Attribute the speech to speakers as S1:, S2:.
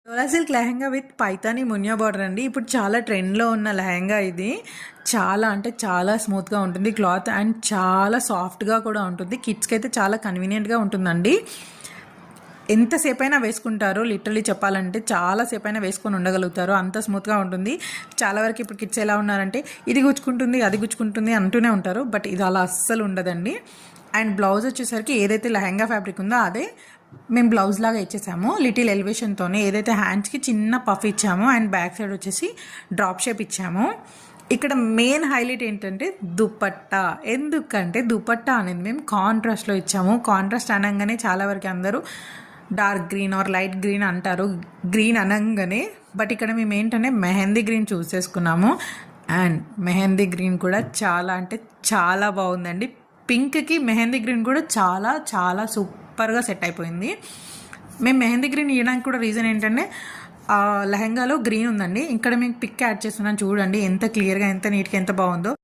S1: Dola silk lehenga with Paithani Muniya border అండి. ఇప్పుడు చాలా ట్రెండ్లో ఉన్న లెహంగా ఇది. చాలా అంటే చాలా స్మూత్గా ఉంటుంది క్లాత్ అండ్ చాలా సాఫ్ట్గా కూడా ఉంటుంది. కిడ్స్కి అయితే చాలా కన్వీనియంట్గా ఉంటుందండి. ఎంతసేపు అయినా వేసుకుంటారు, లిటరలీ చెప్పాలంటే చాలాసేపు అయినా వేసుకొని ఉండగలుగుతారు, అంత స్మూత్గా ఉంటుంది. చాలా వరకు ఇప్పుడు కిడ్స్ ఎలా ఉన్నారంటే ఇది గుచ్చుకుంటుంది అది గుచ్చుకుంటుంది అంటూనే ఉంటారు, బట్ ఇది అలా అస్సలు ఉండదండి. అండ్ బ్లౌజ్ వచ్చేసరికి ఏదైతే లెహంగా ఫ్యాబ్రిక్ ఉందో అదే మేము బ్లౌజ్ లాగా ఇచ్చేసాము. లిటిల్ ఎలివేషన్తోనే ఏదైతే హ్యాండ్స్కి చిన్న పఫ్ ఇచ్చామో అండ్ బ్యాక్ సైడ్ వచ్చేసి డ్రాప్ షేప్ ఇచ్చాము. ఇక్కడ మెయిన్ హైలైట్ ఏంటంటే దుపట్టా. ఎందుకంటే దుపట్టా అనేది మేము కాంట్రాస్ట్లో ఇచ్చాము. కాంట్రాస్ట్ అనగానే చాలా వరకు అందరూ dark green are light green అంటారు, గ్రీన్ అనగానే. బట్ ఇక్కడ మేము ఏంటంటే మెహందీ గ్రీన్ చూస్ చేసుకున్నాము. అండ్ మెహందీ గ్రీన్ కూడా చాలా అంటే చాలా బాగుందండి. పింక్కి మెహందీ గ్రీన్ కూడా చాలా చాలా సూపర్గా సెట్ అయిపోయింది. మేము మెహందీ గ్రీన్ ఇవ్వడానికి కూడా రీజన్ ఏంటంటే లెహంగాలో గ్రీన్ ఉందండి. ఇక్కడ మీకు పిక్ యాడ్ చేస్తున్నాను చూడండి, ఎంత క్లియర్గా ఎంత నీట్గా ఎంత బాగుందో.